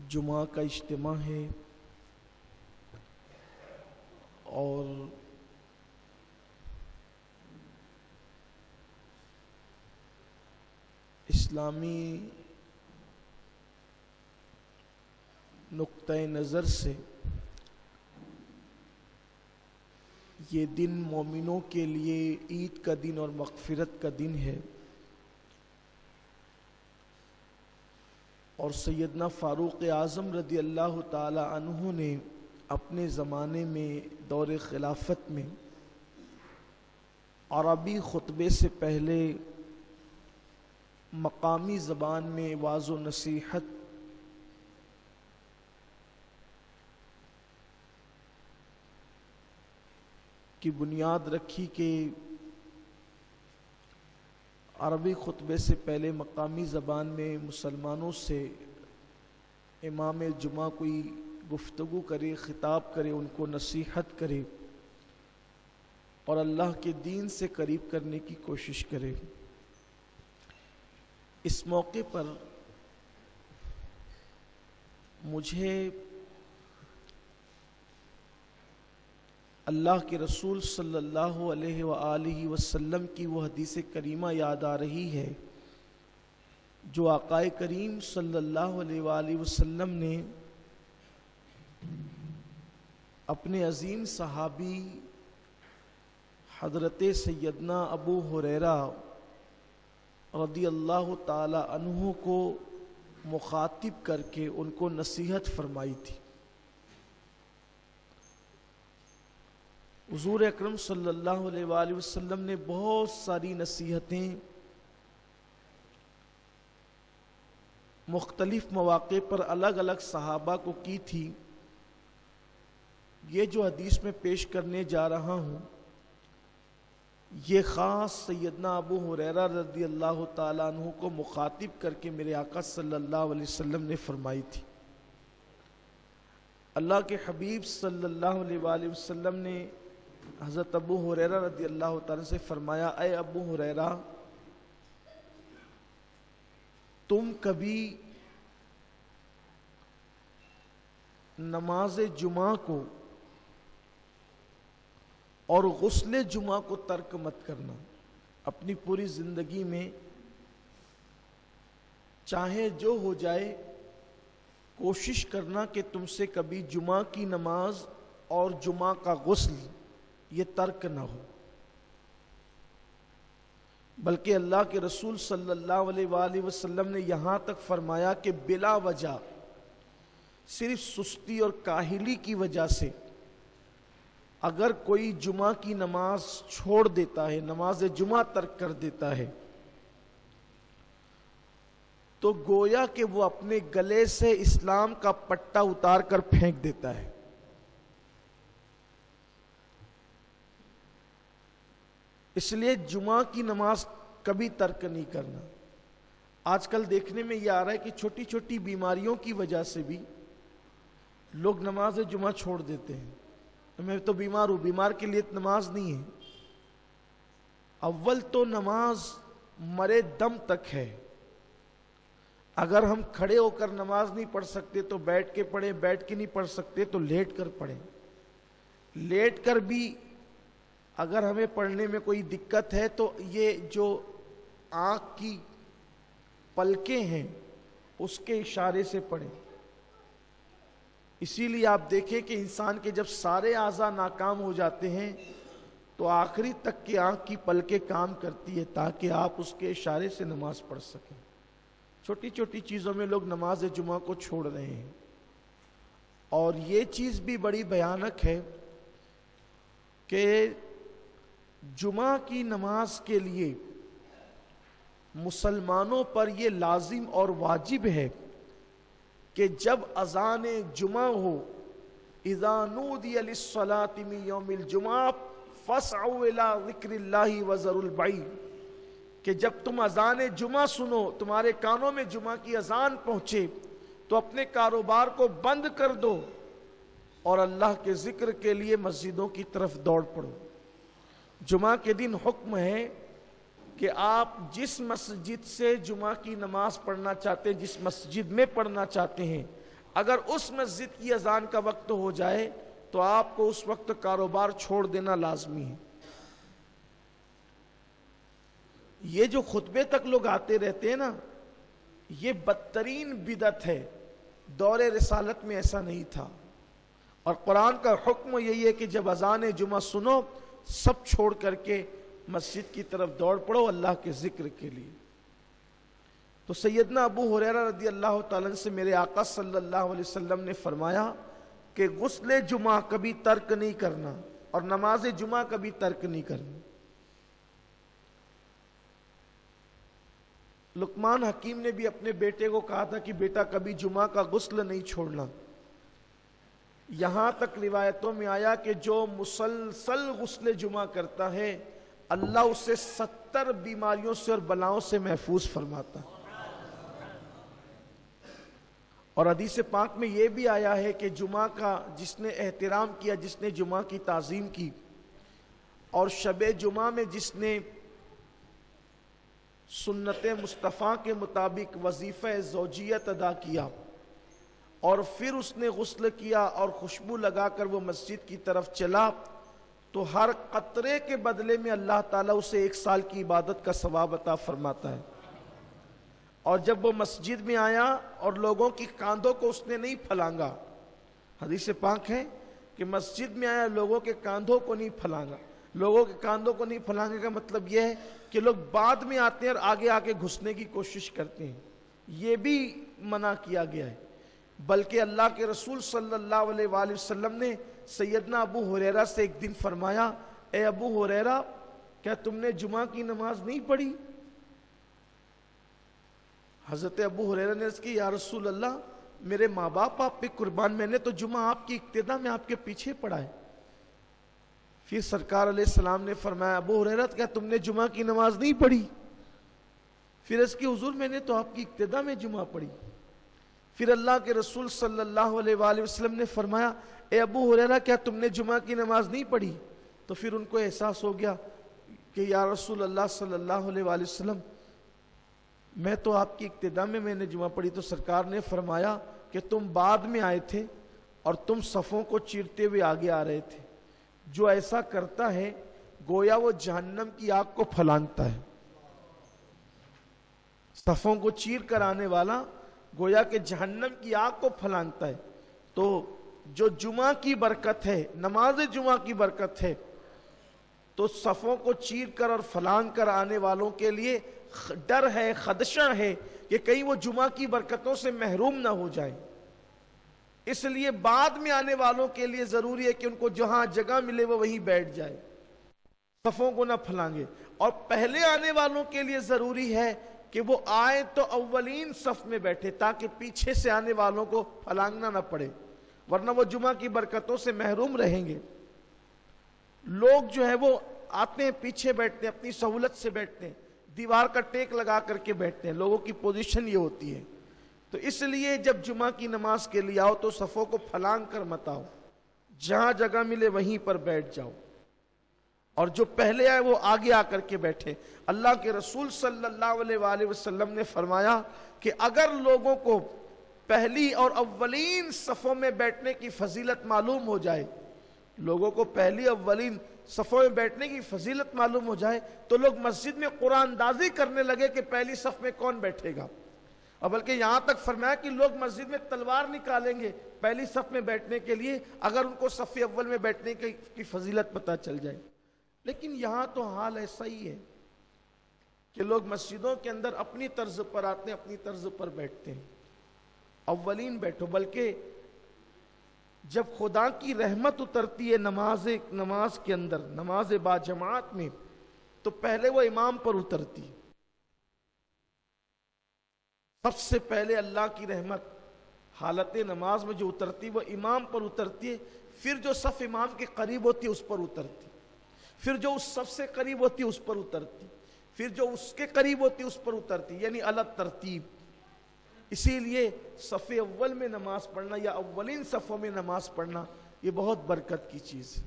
جمعہ کا اجتماع ہے اور اسلامی نقطہ نظر سے یہ دن مومنوں کے لیے عید کا دن اور مغفرت کا دن ہے، اور سیدنا فاروق اعظم رضی اللہ تعالی عنہ نے اپنے زمانے میں دور خلافت میں عربی خطبے سے پہلے مقامی زبان میں وعظ و نصیحت کی بنیاد رکھی کہ عربی خطبے سے پہلے مقامی زبان میں مسلمانوں سے امام جمعہ کوئی گفتگو کرے، خطاب کرے، ان کو نصیحت کرے اور اللہ کے دین سے قریب کرنے کی کوشش کرے۔ اس موقع پر مجھے اللہ کے رسول صلی اللہ علیہ وآلہ وسلم کی وہ حدیث کریمہ یاد آ رہی ہے جو آقا کریم صلی اللہ علیہ وآلہ وسلم نے اپنے عظیم صحابی حضرت سیدنا ابو ہریرہ رضی اللہ تعالی عنہ کو مخاطب کر کے ان کو نصیحت فرمائی تھی۔ حضور اکرم صلی اللہ علیہ وآلہ وسلم نے بہت ساری نصیحتیں مختلف مواقع پر الگ الگ صحابہ کو کی تھی۔ یہ جو حدیث میں پیش کرنے جا رہا ہوں یہ خاص سیدنا ابو ہریرہ رضی اللہ تعالیٰ عنہ کو مخاطب کر کے میرے آقا صلی اللہ علیہ وسلم نے فرمائی تھی۔ اللہ کے حبیب صلی اللہ علیہ وآلہ وسلم نے حضرت ابو ہریرہ رضی اللہ تعالیٰ سے فرمایا، اے ابو ہریرہ، تم کبھی نماز جمعہ کو اور غسل جمعہ کو ترک مت کرنا۔ اپنی پوری زندگی میں چاہے جو ہو جائے کوشش کرنا کہ تم سے کبھی جمعہ کی نماز اور جمعہ کا غسل یہ ترک نہ ہو، بلکہ اللہ کے رسول صلی اللہ علیہ وآلہ وسلم نے یہاں تک فرمایا کہ بلا وجہ صرف سستی اور کاہلی کی وجہ سے اگر کوئی جمعہ کی نماز چھوڑ دیتا ہے، نماز جمعہ ترک کر دیتا ہے، تو گویا کہ وہ اپنے گلے سے اسلام کا پٹا اتار کر پھینک دیتا ہے۔ اس لیے جمعہ کی نماز کبھی ترک نہیں کرنا۔ آج کل دیکھنے میں یہ آ رہا ہے کہ چھوٹی چھوٹی بیماریوں کی وجہ سے بھی لوگ نماز جمعہ چھوڑ دیتے ہیں۔ میں تو بیمار ہوں، بیمار کے لیے نماز نہیں ہے۔ اول تو نماز مرے دم تک ہے۔ اگر ہم کھڑے ہو کر نماز نہیں پڑھ سکتے تو بیٹھ کے پڑھیں، بیٹھ کے نہیں پڑھ سکتے تو لیٹ کر پڑھیں۔ لیٹ کر بھی اگر ہمیں پڑھنے میں کوئی دقت ہے تو یہ جو آنکھ کی پلکیں ہیں اس کے اشارے سے پڑھیں۔ اسی لیے آپ دیکھیں کہ انسان کے جب سارے اعضاء ناکام ہو جاتے ہیں تو آخری تک کی آنکھ کی پلکیں کام کرتی ہے تاکہ آپ اس کے اشارے سے نماز پڑھ سکیں۔ چھوٹی چھوٹی چیزوں میں لوگ نماز جمعہ کو چھوڑ رہے ہیں، اور یہ چیز بھی بڑی بھیانک ہے کہ جمعہ کی نماز کے لیے مسلمانوں پر یہ لازم اور واجب ہے کہ جب اذان جمعہ ہو، اذا نودی للصلاة من یوم الجمعہ فاسعوا الی ذکر اللہ وذروا البیع، کہ جب تم اذان جمعہ سنو، تمہارے کانوں میں جمعہ کی اذان پہنچے تو اپنے کاروبار کو بند کر دو اور اللہ کے ذکر کے لیے مسجدوں کی طرف دوڑ پڑو۔ جمعہ کے دن حکم ہے کہ آپ جس مسجد سے جمعہ کی نماز پڑھنا چاہتے ہیں، جس مسجد میں پڑھنا چاہتے ہیں، اگر اس مسجد کی اذان کا وقت ہو جائے تو آپ کو اس وقت کاروبار چھوڑ دینا لازمی ہے۔ یہ جو خطبے تک لوگ آتے رہتے ہیں نا، یہ بدترین بدعت ہے۔ دور رسالت میں ایسا نہیں تھا، اور قرآن کا حکم یہی ہے کہ جب اذان جمعہ سنو سب چھوڑ کر کے مسجد کی طرف دوڑ پڑو اللہ کے ذکر کے لیے۔ تو سیدنا ابو ہریرہ رضی اللہ تعالیٰ عنہ سے میرے آقا صلی اللہ علیہ وسلم نے فرمایا کہ غسل جمعہ کبھی ترک نہیں کرنا اور نماز جمعہ کبھی ترک نہیں کرنا۔ لقمان حکیم نے بھی اپنے بیٹے کو کہا تھا کہ بیٹا کبھی جمعہ کا غسل نہیں چھوڑنا۔ یہاں تک روایتوں میں آیا کہ جو مسلسل غسل جمعہ کرتا ہے اللہ اسے 70 بیماریوں سے اور بلاؤں سے محفوظ فرماتا ہے۔ اور حدیث پاک میں یہ بھی آیا ہے کہ جمعہ کا جس نے احترام کیا، جس نے جمعہ کی تعظیم کی، اور شب جمعہ میں جس نے سنت مصطفیٰ کے مطابق وظیفہ زوجیت ادا کیا اور پھر اس نے غسل کیا اور خوشبو لگا کر وہ مسجد کی طرف چلا، تو ہر قطرے کے بدلے میں اللہ تعالیٰ اسے 1 سال کی عبادت کا ثواب عطا فرماتا ہے۔ اور جب وہ مسجد میں آیا اور لوگوں کی کاندھوں کو اس نے نہیں پھلانگا، حدیث پاک ہے کہ مسجد میں آیا لوگوں کے کاندھوں کو نہیں پھلانگا۔ لوگوں کے کاندھوں کو نہیں پھلانگے کا مطلب یہ ہے کہ لوگ بعد میں آتے ہیں اور آگے آگے گھسنے کی کوشش کرتے ہیں، یہ بھی منع کیا گیا ہے۔ بلکہ اللہ کے رسول صلی اللہ علیہ وآلہ وسلم نے سیدنا ابو ہریرہ سے ایک دن فرمایا، اے ابو ہریرہ کیا تم نے جمعہ کی نماز نہیں پڑھی؟ حضرت ابو ہریرہ نے عرض کی یا رسول اللہ میرے ماں باپ آپ پہ قربان، میں نے تو جمعہ آپ کی اقتدا میں آپ کے پیچھے پڑھا ہے۔ پھر سرکار علیہ السلام نے فرمایا ابو ہریرہ کیا تم نے جمعہ کی نماز نہیں پڑھی؟ پھر اس کی حضور میں نے تو آپ کی اقتدا میں جمعہ پڑھی۔ پھر اللہ کے رسول صلی اللہ علیہ وآلہ وسلم نے فرمایا اے ابو ہریرہ کیا تم نے جمعہ کی نماز نہیں پڑھی؟ تو پھر ان کو احساس ہو گیا کہ یا رسول اللہ صلی اللہ علیہ وآلہ وسلم میں تو آپ کی اقتدا میں نے جمعہ پڑھی۔ تو سرکار نے فرمایا کہ تم بعد میں آئے تھے اور تم صفوں کو چیرتے ہوئے آگے آ رہے تھے، جو ایسا کرتا ہے گویا وہ جہنم کی آگ کو پھلانگتا ہے۔ صفوں کو چیر کر آنے والا گویا کہ جہنم کی آگ کو پھلانگتا ہے۔ تو جو جمعہ کی برکت ہے، نماز جمعہ کی برکت ہے، تو صفوں کو چیر کر اور پھلانگ کر آنے والوں کے لیے ڈر ہے، خدشہ ہے کہ کہیں وہ جمعہ کی برکتوں سے محروم نہ ہو جائیں۔ اس لیے بعد میں آنے والوں کے لیے ضروری ہے کہ ان کو جہاں جگہ ملے وہ وہیں بیٹھ جائے، صفوں کو نہ پھلانگے۔ اور پہلے آنے والوں کے لیے ضروری ہے کہ وہ آئے تو اولین صف میں بیٹھے تاکہ پیچھے سے آنے والوں کو پھلانگنا نہ پڑے، ورنہ وہ جمعہ کی برکتوں سے محروم رہیں گے۔ لوگ جو ہے وہ آتے ہیں پیچھے بیٹھتے ہیں، اپنی سہولت سے بیٹھتے ہیں، دیوار کا ٹیک لگا کر کے بیٹھتے ہیں، لوگوں کی پوزیشن یہ ہوتی ہے۔ تو اس لیے جب جمعہ کی نماز کے لیے آؤ تو صفوں کو پھلانگ کر مت آؤ، جہاں جگہ ملے وہیں پر بیٹھ جاؤ، اور جو پہلے آئے وہ آگے آ کر کے بیٹھے۔ اللہ کے رسول صلی اللہ علیہ وآلہ وسلم نے فرمایا کہ اگر لوگوں کو پہلی اور اولین صفوں میں بیٹھنے کی فضیلت معلوم ہو جائے، لوگوں کو پہلی اولین صفوں میں بیٹھنے کی فضیلت معلوم ہو جائے تو لوگ مسجد میں قرآن اندازی کرنے لگے کہ پہلی صف میں کون بیٹھے گا، اور بلکہ یہاں تک فرمایا کہ لوگ مسجد میں تلوار نکالیں گے پہلی صف میں بیٹھنے کے لیے اگر ان کو صف اول میں بیٹھنے کی فضیلت پتہ چل جائے۔ لیکن یہاں تو حال ایسا ہی ہے کہ لوگ مسجدوں کے اندر اپنی طرز پر آتے ہیں، اپنی طرز پر بیٹھتے ہیں۔ اولین بیٹھو، بلکہ جب خدا کی رحمت اترتی ہے نماز کے اندر، نماز با جماعت میں، تو پہلے وہ امام پر اترتی ہے۔ سب سے پہلے اللہ کی رحمت حالت نماز میں جو اترتی وہ امام پر اترتی ہے، پھر جو صف امام کے قریب ہوتی ہے اس پر اترتی، پھر جو اس صف سے قریب ہوتی ہے اس پر اترتی، پھر جو اس کے قریب ہوتی ہے اس پر اترتی، یعنی الگ ترتیب۔ اسی لیے صف اول میں نماز پڑھنا یا اولین صفوں میں نماز پڑھنا یہ بہت برکت کی چیز ہے۔